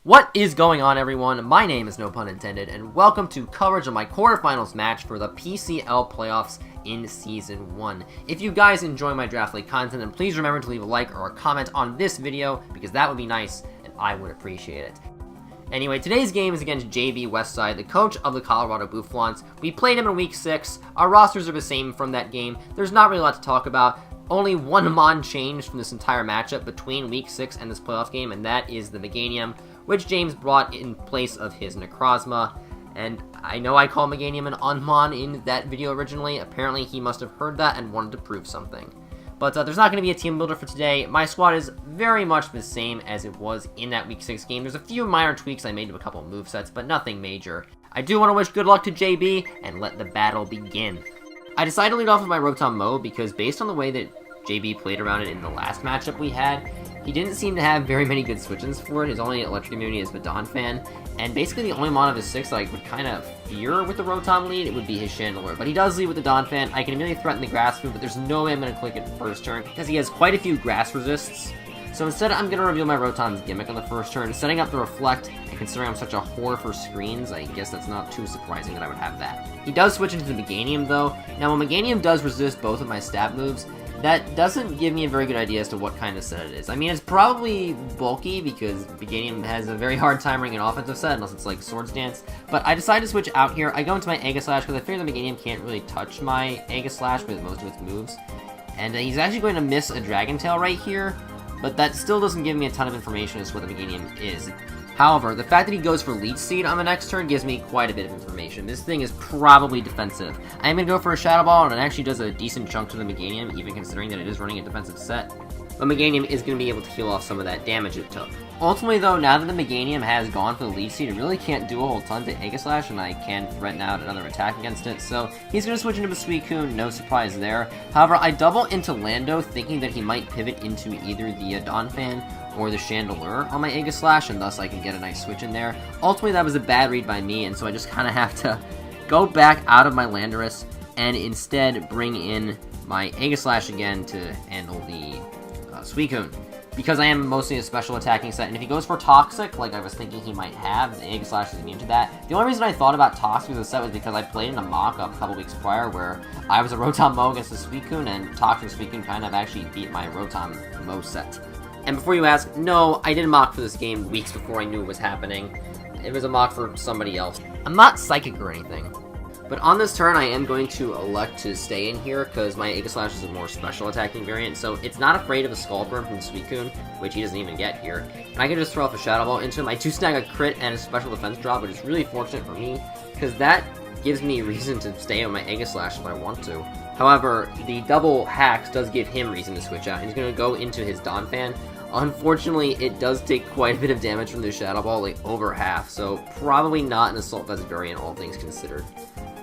What is going on, everyone? My name is No Pun Intended, and welcome to coverage of my quarterfinals match for the PCL playoffs in Season 1. If you guys enjoy my Draft League content, then please remember to leave a like or a comment on this video, because that would be nice, and I would appreciate it. Anyway, today's game is against JB Westside, the coach of the Colorado Bouffalants. We played him in Week 6. Our rosters are the same from that game. There's not really a lot to talk about. Only one Mon changed from this entire matchup between Week 6 and this playoff game, and that is the Meganium, which James brought in place of his Necrozma. And I know I called Meganium an Unmon in that video originally. Apparently he must have heard that and wanted to prove something. But there's not going to be a team builder for today. My squad is very much the same as it was in that Week 6 game. There's a few minor tweaks I made to a couple of movesets, but nothing major. I do want to wish good luck to JB and let the battle begin. I decided to lead off with my Rotom Mow because based on the way that JB played around it in the last matchup we had, he didn't seem to have very many good switch-ins for it. His only electric immunity is Donphan, and basically the only mon of his 6 that I would kind of fear with the Rotom lead, it would be his Chandelure. But he does lead with the Donphan. I can immediately threaten the Grass move, but there's no way I'm going to click it first turn because he has quite a few Grass resists. So instead, I'm going to reveal my Rotom's gimmick on the first turn, setting up the Reflect, and considering I'm such a whore for screens, I guess that's not too surprising that I would have that. He does switch into the Meganium, though. Now, when Meganium does resist both of my stab moves, that doesn't give me a very good idea as to what kind of set it is. I mean, it's probably bulky because Meganium has a very hard time running an offensive set unless it's like Swords Dance. But I decided to switch out here. I go into my Aegislash because I figure the Meganium can't really touch my Aegislash with most of its moves. And he's actually going to miss a Dragon Tail right here, but that still doesn't give me a ton of information as to what the Meganium is. However, the fact that he goes for Leech Seed on the next turn gives me quite a bit of information. This thing is probably defensive. I am going to go for a Shadow Ball, and it actually does a decent chunk to the Meganium, even considering that it is running a defensive set. But Meganium is going to be able to heal off some of that damage it took. Ultimately, though, now that the Meganium has gone for the Leech Seed, it really can't do a whole ton to Aegislash, and I can threaten out another attack against it. So he's going to switch into a Suicune, no surprise there. However, I double into Lando, thinking that he might pivot into either the Donphan or the Chandelure on my Aegislash, and thus I can get a nice switch in there. Ultimately, that was a bad read by me, and so I just kind of have to go back out of my Landorus and instead bring in my Aegislash again to handle the Suicune. Because I am mostly a special attacking set, and if he goes for Toxic, like I was thinking he might have, the Aegislash is immune to that. The only reason I thought about Toxic as a set was because I played in a mock-up a couple weeks prior where I was a Rotom Mow against the Suicune, and Toxic Suicune kind of actually beat my Rotom Mow set. And before you ask, no, I didn't mock for this game weeks before I knew it was happening. It was a mock for somebody else. I'm not psychic or anything. But on this turn, I am going to elect to stay in here because my Aegislash is a more special attacking variant, so it's not afraid of a Skull Burn from Suicune, which he doesn't even get here. And I can just throw off a Shadow Ball into him. I do snag a crit and a special defense drop, which is really fortunate for me because that gives me reason to stay on my Aegislash if I want to. However, the double hacks does give him reason to switch out. He's going to go into his Donphan. Unfortunately, it does take quite a bit of damage from the Shadow Ball, like over half, so probably not an Assault Vest variant, all things considered.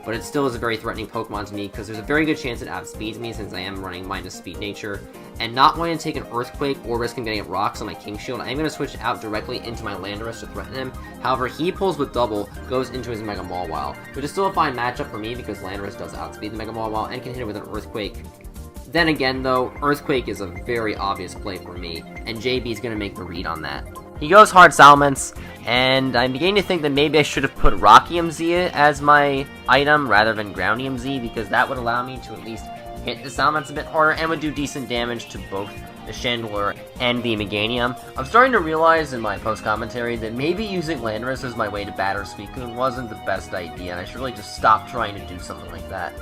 But it still is a very threatening Pokemon to me, because there's a very good chance it outspeeds me since I am running minus speed nature. And not wanting to take an Earthquake or risking getting rocks on my King Shield, I am going to switch out directly into my Landorus to threaten him. However, he pulls with double, goes into his Mega Mawile, which is still a fine matchup for me because Landorus does outspeed the Mega Mawile and can hit it with an Earthquake. Then again, though, Earthquake is a very obvious play for me, and JB is going to make the read on that. He goes hard Salamence, and I'm beginning to think that maybe I should have put Rockium Z as my item rather than Groundium Z, because that would allow me to at least hit the Salamence a bit harder and would do decent damage to both the Chandelure and the Meganium. I'm starting to realize in my post-commentary that maybe using Landorus as my way to batter Suicune wasn't the best idea, and I should really just stop trying to do something like that.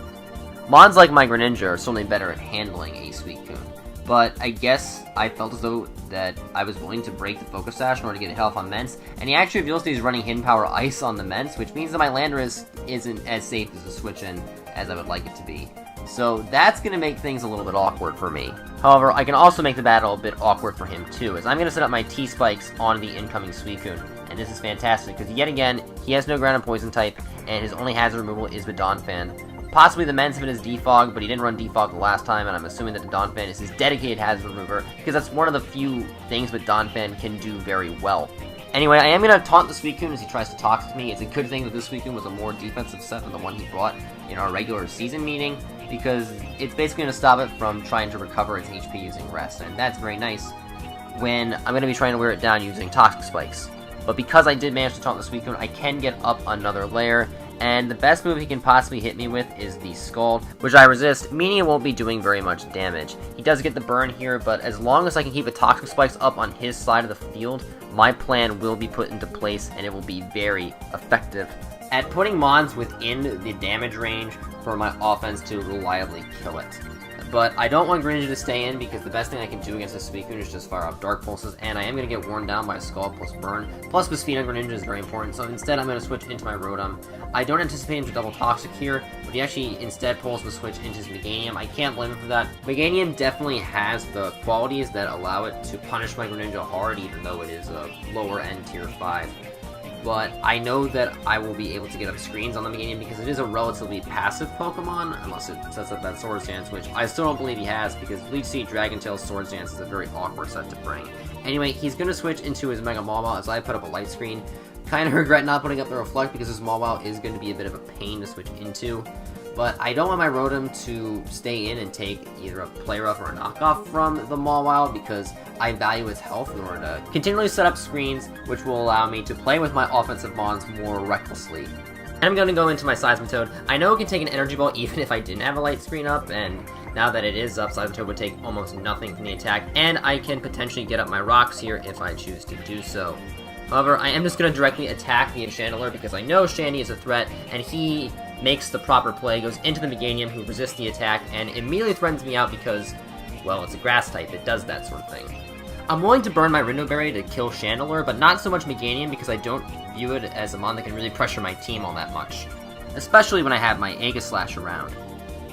Mons like my Greninja are certainly better at handling a Suicune, but I guess I felt as though that I was willing to break the Focus Sash in order to get health on Mence, and he actually reveals that he's running Hidden Power Ice on the Mence, which means that my Landorus isn't as safe as a switch-in as I would like it to be. So that's going to make things a little bit awkward for me. However, I can also make the battle a bit awkward for him too, as I'm going to set up my T-Spikes on the incoming Suicune, and this is fantastic, because yet again, he has no ground and poison type, and his only hazard removal is with Donphan. Possibly the Mence of it is Defog, but he didn't run Defog the last time, and I'm assuming that the Donphan is his dedicated hazard remover, because that's one of the few things that Donphan can do very well. Anyway, I am going to taunt the Suicune as he tries to Toxic me. It's a good thing that this Suicune was a more defensive set than the one he brought in our regular season meeting, because it's basically going to stop it from trying to recover its HP using Rest, and that's very nice when I'm going to be trying to wear it down using Toxic Spikes. but because I did manage to taunt the Suicune, I can get up another layer, and the best move he can possibly hit me with is the Scald, which I resist, meaning it won't be doing very much damage. He does get the burn here, but as long as I can keep the Toxic Spikes up on his side of the field, my plan will be put into place, and it will be very effective at putting Mons within the damage range for my offense to reliably kill it. But I don't want Greninja to stay in, because the best thing I can do against this Suicune is just fire off Dark Pulses, and I am going to get worn down by Scald plus Burn. Plus, with Speed on Greninja is very important, so instead I'm going to switch into my Rotom. I don't anticipate him to double Toxic here, but he actually instead pulls the switch into his Meganium. I can't blame him for that. Meganium definitely has the qualities that allow it to punish my Greninja hard, even though it is a lower end tier 5. But I know that I will be able to get up screens on the Meganium because it is a relatively passive Pokemon, unless it sets up that Swords Dance, which I still don't believe he has, because Leech Seed, Dragon Tail, Swords Dance is a very awkward set to bring. Anyway, he's going to switch into his Mega Mawile as I put up a light screen. Kind of regret not putting up the Reflect because this Mawile is going to be a bit of a pain to switch into. But I don't want my Rotom to stay in and take either a Play Rough or a knockoff from the Mawile, because I value its health in order to continually set up screens, which will allow me to play with my offensive Mons more recklessly. And I'm going to go into my Seismitoad. I know it can take an Energy Ball even if I didn't have a light screen up, and now that it is up, Seismitoad would take almost nothing from the attack, and I can potentially get up my rocks here if I choose to do so. However, I am just going to directly attack the Chandler because I know Shandy is a threat, and he makes the proper play, goes into the Meganium, who resists the attack, and immediately threatens me out because, well, it's a grass type, it does that sort of thing. I'm willing to burn my Rindo Berry to kill Chandelure, but not so much Meganium because I don't view it as a mon that can really pressure my team all that much, especially when I have my Aegislash around.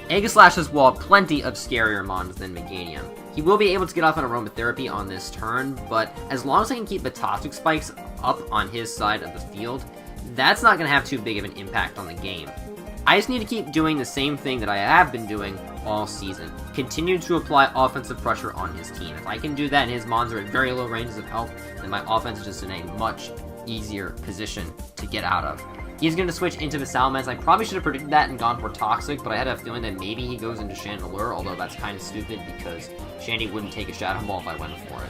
Aegislash has walled plenty of scarier mons than Meganium. He will be able to get off an Aromatherapy on this turn, but as long as I can keep the Toxic Spikes up on his side of the field, that's not going to have too big of an impact on the game. I just need to keep doing the same thing that I have been doing all season. Continue to apply offensive pressure on his team. If I can do that and his mons are at very low ranges of health, then my offense is just in a much easier position to get out of. He's going to switch into the Salamence. I probably should have predicted that and gone for Toxic, but I had a feeling that maybe he goes into Chandelure, although that's kind of stupid because Shandy wouldn't take a Shadow Ball if I went for it.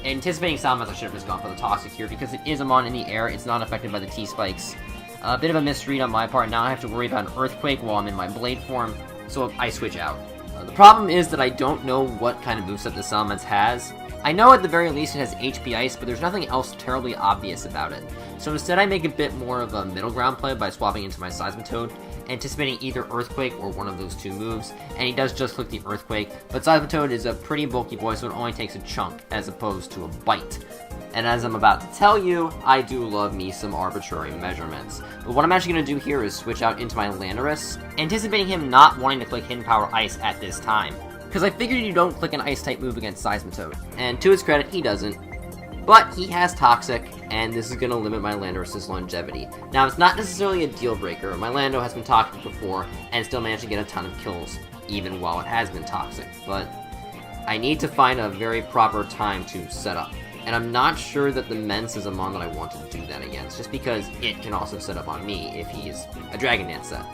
Anticipating Salamence, I should have just gone for the Toxic here because it is a mon in the air. It's not affected by the T-Spikes. A bit of a misread on my part. Now I have to worry about an Earthquake while I'm in my Blade form, so I switch out. The problem is that I don't know what kind of moveset the Salamence has. I know at the very least it has HP Ice, but there's nothing else terribly obvious about it. So instead I make a bit more of a middle ground play by swapping into my Seismitoad, anticipating either Earthquake or one of those two moves, and he does just click the Earthquake, but Seismitoad is a pretty bulky boy, so it only takes a chunk as opposed to a bite. And as I'm about to tell you, I do love me some arbitrary measurements. But what I'm actually going to do here is switch out into my Landorus, anticipating him not wanting to click Hidden Power Ice at this time. Because I figured you don't click an Ice-type move against Seismitoad, and to his credit, he doesn't. But he has Toxic, and this is going to limit my Landorus' longevity. Now, it's not necessarily a deal breaker. My Lando has been Toxic before, and still managed to get a ton of kills, even while it has been Toxic. But I need to find a very proper time to set up. And I'm not sure that the Mence is a mon that I want to do that against, just because it can also set up on me if he's a Dragon Dance set.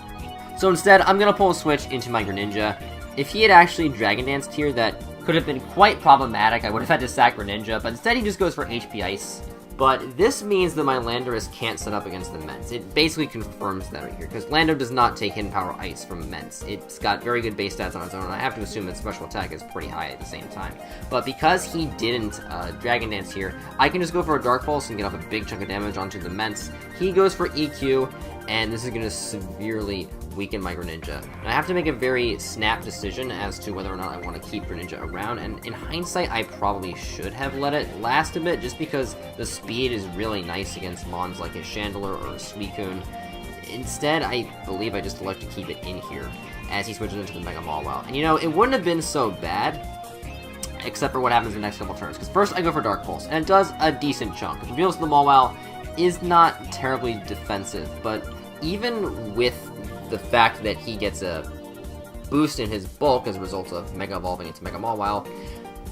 So instead, I'm going to pull a switch into my Greninja. If he had actually Dragon Danced here, that could have been quite problematic. I would have had to sack Greninja, but instead he just goes for HP Ice. But this means that my Landorus can't set up against the Mence. It basically confirms that right here, because Lando does not take Hidden Power Ice from Mence. It's got very good base stats on its own, and I have to assume its special attack is pretty high at the same time. But because he didn't Dragon Dance here, I can just go for a Dark Pulse and get off a big chunk of damage onto the Mence. He goes for EQ, and this is going to severely weaken my Greninja. And I have to make a very snap decision as to whether or not I want to keep Greninja around, and in hindsight, I probably should have let it last a bit, just because the speed is really nice against mons like a Chandelure or a Suicune. Instead, I believe I just elect to keep it in here, as he switches into the Mega Mawile. And you know, it wouldn't have been so bad, except for what happens in the next couple turns, because first I go for Dark Pulse, and it does a decent chunk. It reveals the Mawile is not terribly defensive, but even with the fact that he gets a boost in his bulk as a result of Mega Evolving into Mega Mawile,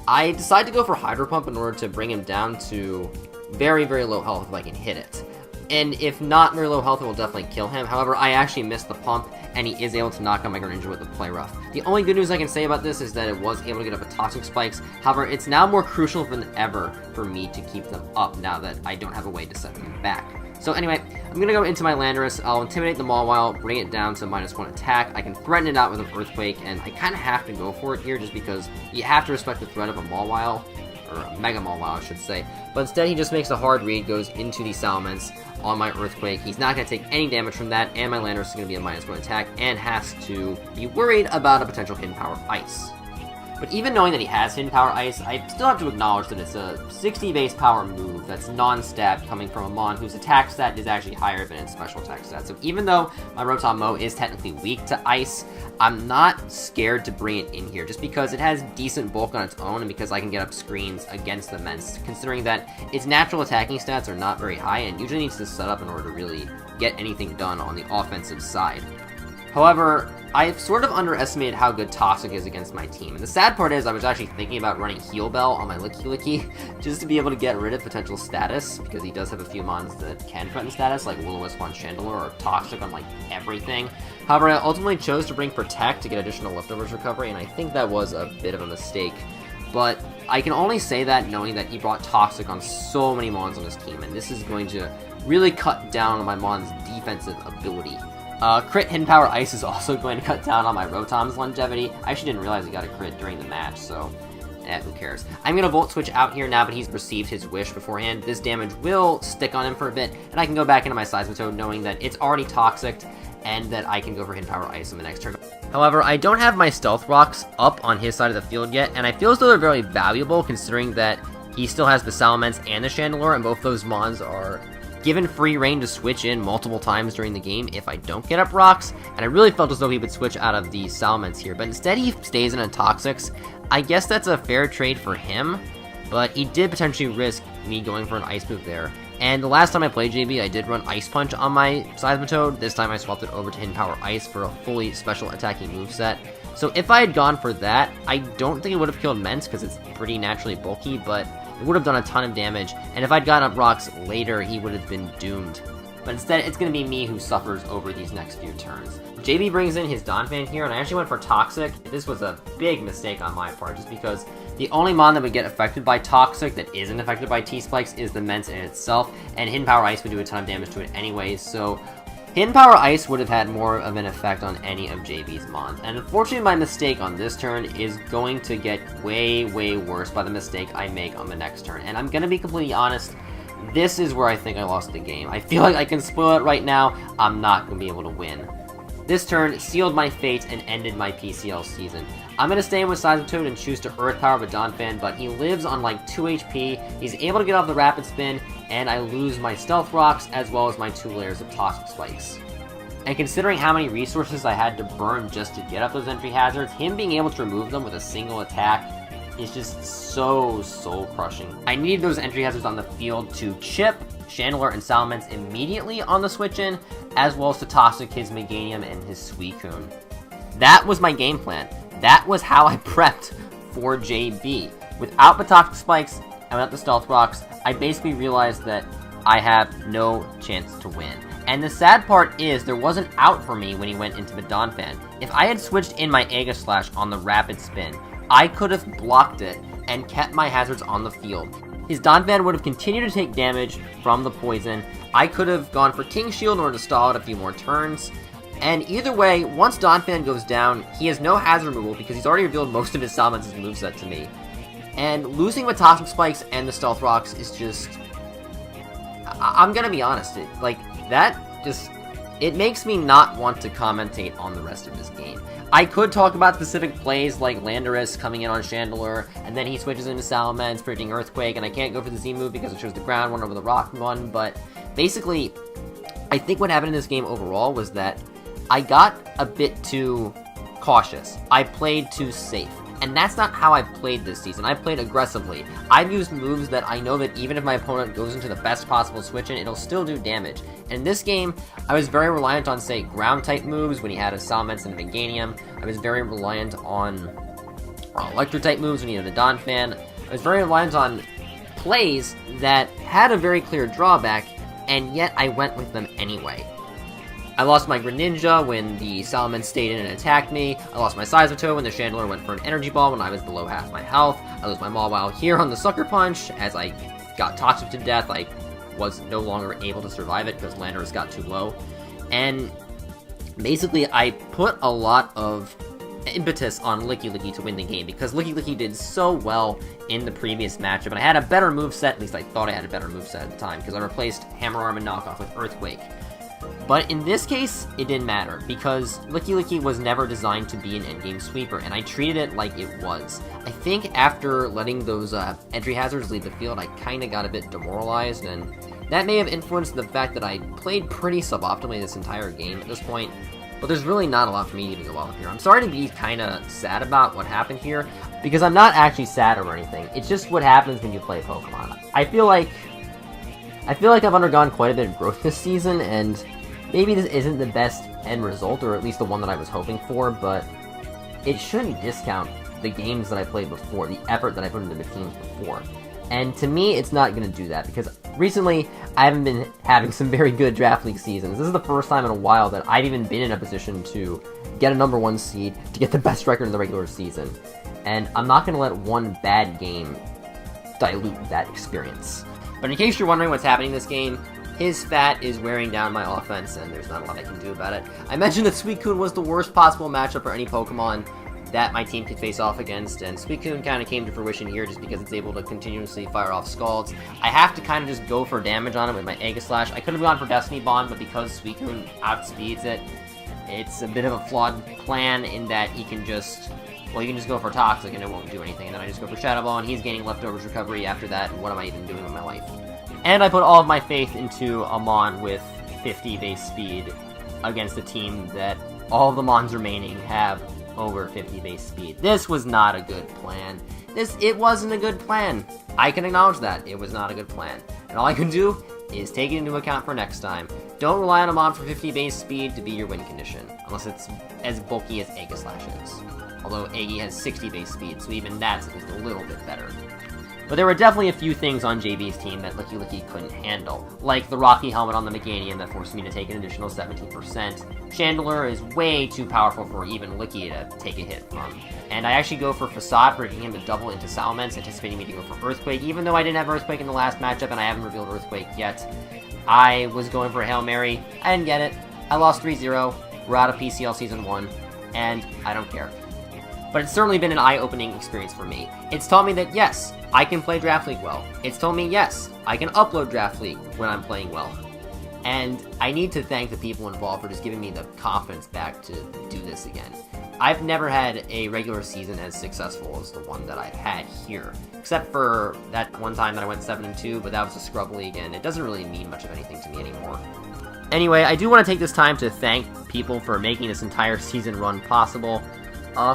I decide to go for Hydro Pump in order to bring him down to very, very low health if I can hit it. and if not very low health, it will definitely kill him. However, I actually missed the pump, and he is able to knock out my Greninja with the Play Rough. The only good news I can say about this is that it was able to get up a Toxic Spikes. However, it's now more crucial than ever for me to keep them up now that I don't have a way to set them back. So anyway, I'm going to go into my Landorus. I'll Intimidate the Mawile, bring it down to -1 attack. I can threaten it out with an Earthquake, and I kind of have to go for it here just because you have to respect the threat of a Mawile, or a Mega Mawile, I should say. But instead, he just makes a hard read, goes into the Salamence on my Earthquake. He's not going to take any damage from that, and my Landorus is going to be a -1 attack, and has to be worried about a potential Hidden Power Ice. But even knowing that he has Hidden Power Ice, I still have to acknowledge that it's a 60 base power move that's non-stab coming from a Mon whose attack stat is actually higher than its special attack stat. So even though my Rotom Mow is technically weak to Ice, I'm not scared to bring it in here just because it has decent bulk on its own and because I can get up screens against the Mence, considering that its natural attacking stats are not very high and usually needs to set up in order to really get anything done on the offensive side. However, I've sort of underestimated how good Toxic is against my team. And the sad part is I was actually thinking about running Heal Bell on my Licky just to be able to get rid of potential status, because he does have a few mons that can threaten status, like Will-O-Wisp on Chandelure or Toxic on like everything. However, I ultimately chose to bring Protect to get additional leftovers recovery, and I think that was a bit of a mistake. But I can only say that knowing that he brought Toxic on so many mons on his team, and this is going to really cut down on my mon's defensive ability. Crit Hidden Power Ice is also going to cut down on my Rotom's longevity. I actually didn't realize he got a crit during the match, so who cares. I'm going to Volt Switch out here now, but he's received his wish beforehand. This damage will stick on him for a bit, and I can go back into my Seismitoad knowing that it's already Toxic, and that I can go for Hidden Power Ice on the next turn. However, I don't have my Stealth Rocks up on his side of the field yet, and I feel as though they're very valuable considering that he still has the Salamence and the Chandelure, and both those mons are given free reign to switch in multiple times during the game if I don't get up rocks, and I really felt as though he would switch out of the Salamence here, but instead he stays in a Toxics. I guess that's a fair trade for him, but he did potentially risk me going for an Ice move there. And the last time I played JB, I did run Ice Punch on my Seismitoad. This time I swapped it over to Hidden Power Ice for a fully special attacking moveset. So if I had gone for that, I don't think it would have killed Mence because it's pretty naturally bulky, but it would have done a ton of damage, and if I'd gotten up rocks later, he would have been doomed. But instead, it's going to be me who suffers over these next few turns. JB brings in his Donphan here, and I actually went for Toxic. This was a big mistake on my part, just because the only mon that would get affected by Toxic that isn't affected by T-Spikes is the Mence in itself, and Hidden Power Ice would do a ton of damage to it anyways, so Hidden Power Ice would have had more of an effect on any of JB's mons, and unfortunately my mistake on this turn is going to get way, way worse by the mistake I make on the next turn. And I'm going to be completely honest, this is where I think I lost the game. I feel like I can spoil it right now, I'm not going to be able to win. This turn sealed my fate and ended my PCL season. I'm going to stay in with Seismitoad and choose to Earth Power Donphan, but he lives on like 2 HP, he's able to get off the Rapid Spin, and I lose my Stealth Rocks as well as my 2 layers of Toxic Spikes. And considering how many resources I had to burn just to get up those entry hazards, him being able to remove them with a single attack is just so soul-crushing. I needed those entry hazards on the field to chip Chandelure and Salamence immediately on the switch-in, as well as to Toxic his Meganium and his Suicune. That was my game plan. That was how I prepped for JB. Without the Toxic Spikes and without the Stealth Rocks, I basically realized that I have no chance to win. And the sad part is, there wasn't out for me when he went into the Donphan. If I had switched in my Aegislash on the Rapid Spin, I could have blocked it and kept my hazards on the field. His Donphan would have continued to take damage from the poison. I could have gone for King Shield in order to stall it a few more turns. And either way, once Donphan goes down, he has no hazard removal because he's already revealed most of his Salamence's moveset to me. And losing with Toxic Spikes and the Stealth Rocks is just... I'm gonna be honest, it makes me not want to commentate on the rest of this game. I could talk about specific plays like Landorus coming in on Chandelure, and then he switches into Salamence, predicting Earthquake, and I can't go for the Z move because it shows the ground one over the rock one, but basically, I think what happened in this game overall was that I got a bit too cautious. I played too safe. And that's not how I've played this season. I've played aggressively. I've used moves that I know that even if my opponent goes into the best possible switch-in, it'll still do damage. And in this game, I was very reliant on, say, ground-type moves when he had a Salamence and a Meganium. I was very reliant on Electro-type moves when he had a Donphan. I was very reliant on plays that had a very clear drawback, and yet I went with them anyway. I lost my Greninja when the Salmon stayed in and attacked me. I lost my Sizoto when the Chandler went for an Energy Ball when I was below half my health. I lose my Mawile here on the Sucker Punch. As I got toxic to death, I was no longer able to survive it because Landorus got too low. And basically, I put a lot of impetus on Licky to win the game because Licky did so well in the previous matchup, and I had a better moveset, at least I thought I had a better moveset at the time, because I replaced Hammer Arm and Knockoff with Earthquake. But in this case, it didn't matter, because Licky was never designed to be an endgame sweeper, and I treated it like it was. I think after letting those entry hazards leave the field, I kinda got a bit demoralized, and that may have influenced the fact that I played pretty suboptimally this entire game at this point. But there's really not a lot for me to even go off here. I'm sorry to be kinda sad about what happened here, because I'm not actually sad or anything. It's just what happens when you play Pokemon. I feel like I've undergone quite a bit of growth this season, and maybe this isn't the best end result, or at least the one that I was hoping for, but it shouldn't discount the games that I played before, the effort that I put into the teams before. And to me, it's not going to do that, because recently, I haven't been having some very good Draft League seasons. This is the first time in a while that I've even been in a position to get a #1 seed, to get the best record in the regular season. And I'm not going to let one bad game dilute that experience. But in case you're wondering what's happening in this game, his fat is wearing down my offense, and there's not a lot I can do about it. I mentioned that Suicune was the worst possible matchup for any Pokemon that my team could face off against, and Suicune kind of came to fruition here just because it's able to continuously fire off Scalds. I have to kind of just go for damage on it with my Aegislash. I could have gone for Destiny Bond, but because Suicune outspeeds it, it's a bit of a flawed plan in that he can just, well, you can just go for Toxic and it won't do anything, and then I just go for Shadow Ball, and he's gaining Leftovers Recovery after that, and what am I even doing with my life? And I put all of my faith into a Mon with 50 base speed against a team that all of the Mons remaining have over 50 base speed. This was not a good plan. It wasn't a good plan. I can acknowledge that. It was not a good plan. And all I can do is take it into account for next time. Don't rely on a Mon for 50 base speed to be your win condition, unless it's as bulky as Aegislash is. Although Aegi has 60 base speed, so even that's at least a little bit better. But there were definitely a few things on JB's team that Licky couldn't handle, like the Rocky Helmet on the Meganium that forced me to take an additional 17%. Chandler is way too powerful for even Licky to take a hit from. And I actually go for Facade, breaking him to double into Salamence, anticipating me to go for Earthquake, even though I didn't have Earthquake in the last matchup and I haven't revealed Earthquake yet. I was going for a Hail Mary. I didn't get it. I lost 3-0. We're out of PCL Season 1, and I don't care. But it's certainly been an eye-opening experience for me. It's taught me that, yes, I can play Draft League well. It's told me, yes, I can upload Draft League when I'm playing well. And I need to thank the people involved for just giving me the confidence back to do this again. I've never had a regular season as successful as the one that I've had here. Except for that one time that I went 7-2, but that was a scrub league, and it doesn't really mean much of anything to me anymore. Anyway, I do want to take this time to thank people for making this entire season run possible.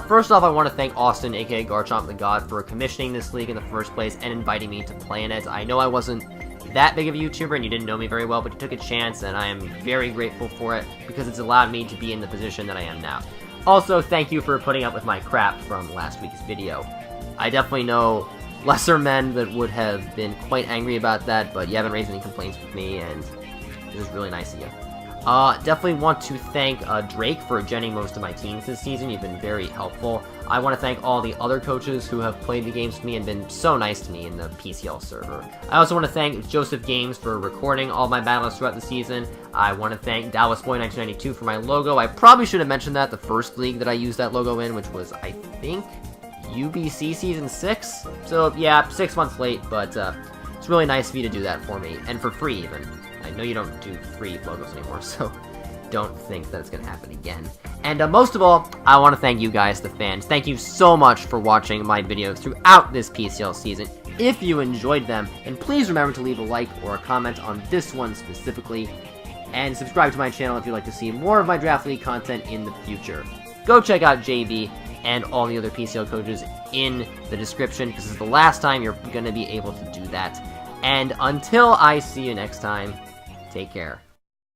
First off, I want to thank Austin, aka Garchomp the God, for commissioning this league in the first place and inviting me to play in it. I know I wasn't that big of a YouTuber and you didn't know me very well, but you took a chance and I am very grateful for it because it's allowed me to be in the position that I am now. Also, thank you for putting up with my crap from last week's video. I definitely know lesser men that would have been quite angry about that, but you haven't raised any complaints with me, and this is really nice of you. Definitely want to thank Drake for genning most of my teams this season. You've been very helpful. I want to thank all the other coaches who have played the games with me and been so nice to me in the PCL server. I also want to thank Joseph Games for recording all my battles throughout the season. I want to thank DallasBoy1992 for my logo. I probably should have mentioned that the first league that I used that logo in, which was, I think, UBC Season 6? So, yeah, 6 months late, but it's really nice of you to do that for me, and for free even. I know you don't do free logos anymore, so don't think that it's going to happen again. And most of all, I want to thank you guys, the fans. Thank you so much for watching my videos throughout this PCL season. If you enjoyed them, then please remember to leave a like or a comment on this one specifically. And subscribe to my channel if you'd like to see more of my Draft League content in the future. Go check out JB and all the other PCL coaches in the description, because this is the last time you're going to be able to do that. And until I see you next time, take care.